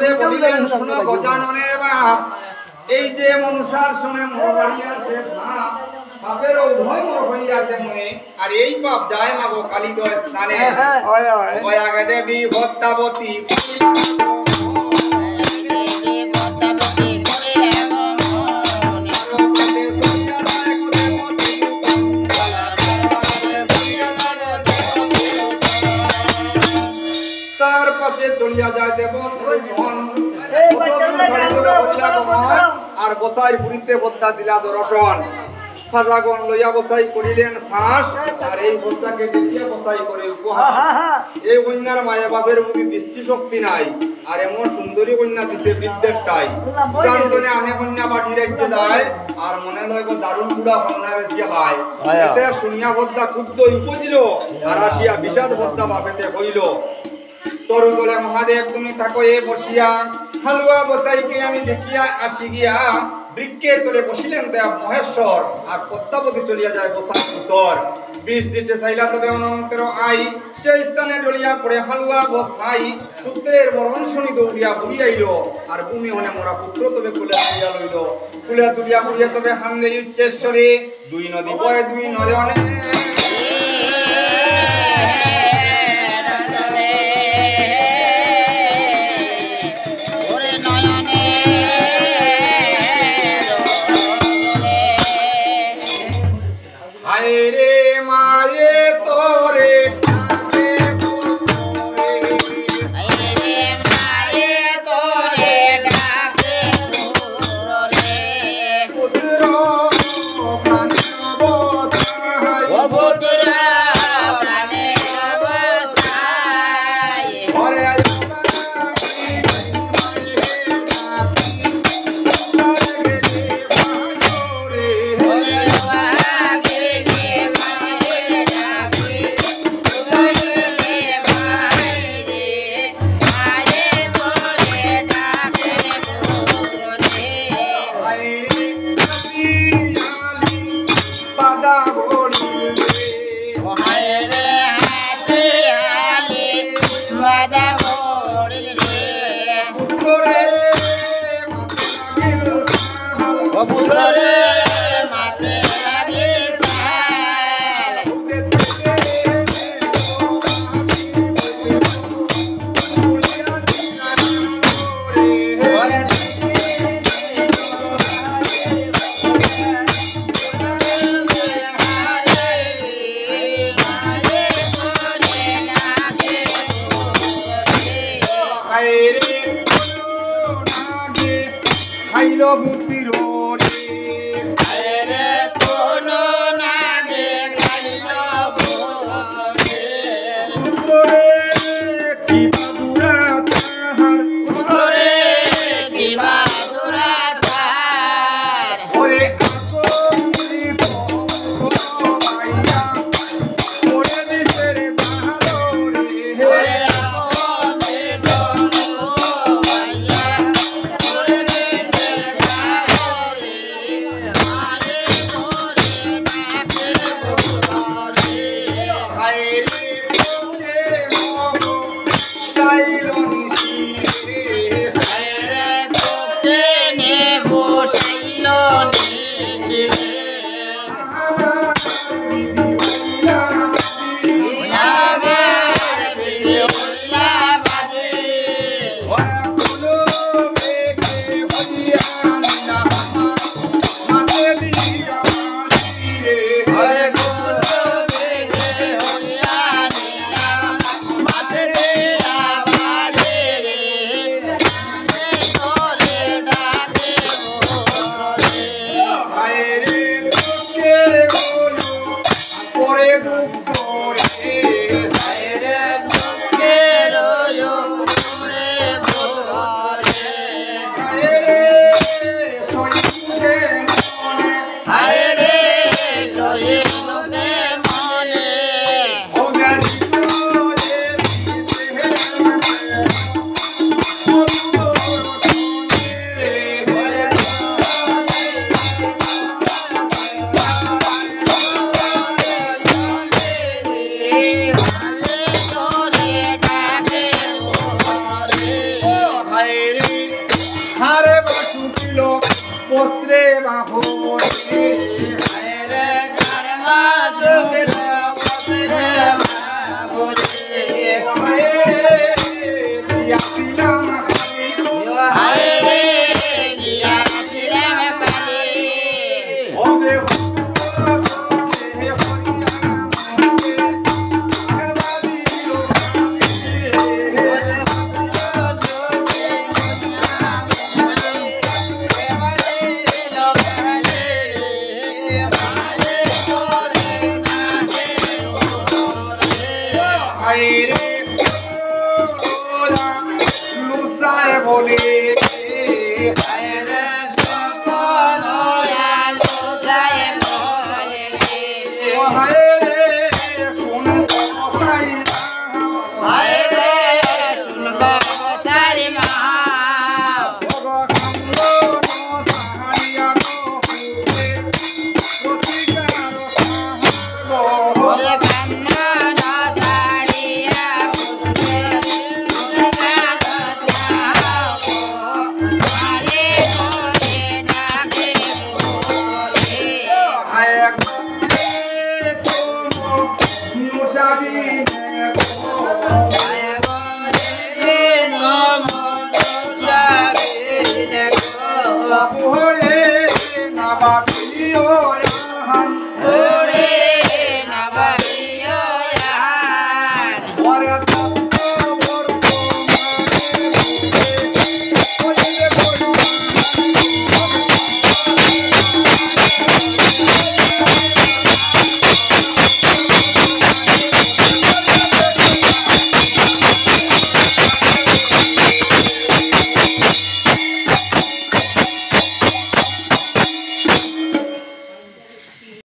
দেবে বলিলেন শোনো গজাননের বাপ এই যে মনুষার শুনে মোর বাড়ি আছে সাপ সাপের উভয় মোর হইয়াছে মনে আর এই পাপ যায় না গো কালিদয় স্নানে গয়া দেবী ভদ্রাবতী তার পাশে চলিয়া যায় দেব আর বসাই পুরীতে বদ্দা দিলা দর্শন সারাগন লইয়া বসাই করিলেন শ্বাস আর এই বদ্দাকে দেখিয়া বসাই করে উপহার এই কন্যার মায়া বাপের প্রতি দৃষ্টি শক্তি নাই আর এমন সুন্দরী কন্যা দিছে বিদ্যের টাই প্রান্তনে আনে কন্যা বাটি রাখতে যায় আর মনে হয় দারুণ বুড়া কন্যা বেশিয়া ভাই এতে শুনিয়া বদ্দা ক্ষুব্ধ উপজিল আর আসিয়া বিষাদ বদ্দা বাপেতে হইল তরু তোলে মহাদেব তুমি থাকো এ বসিয়া হালুয়া বসাইকে আমি দেখিয়া আসি গিয়া বৃক্ষের তোলে বসিলেন দেব মহেশ্বর আর পদ্মাবতী চলিয়া যায় বসার কুসর বিষ দিছে চাইলা তবে অনন্তের আই সেই স্থানে ডলিয়া পড়ে হালুয়া বসাই পুত্রের মরণ শুনি দৌড়িয়া বুড়িয়াইল আর ভূমি হনে মোরা পুত্র তবে কুলে তুলিয়া লইল কুলে তুলিয়া বুড়িয়া তবে হান্দে উচ্চেশ্বরে দুই নদী বয়ে দুই নয়নে রে মায়ে তোরে খাইল বুদ্ধির পত্রে বাহরে রে কর্মা শুক্র পত্রে বাহরে দিয়াছিলাম হায় রে দিয়াছিলাম কালি ওরে আইরে ওরা লুসায় বলে হায় রে সকল আলো যায় বলে ও হায়রে শুনতে মশাই হায় রে শুনব সারি মহা ওরে কান্না না সাড়িয়া বুঝে ওরে কান্না যাও আরে করে ডাকে বলে আয় বলে নমো যাবে দেখো না বাকি ও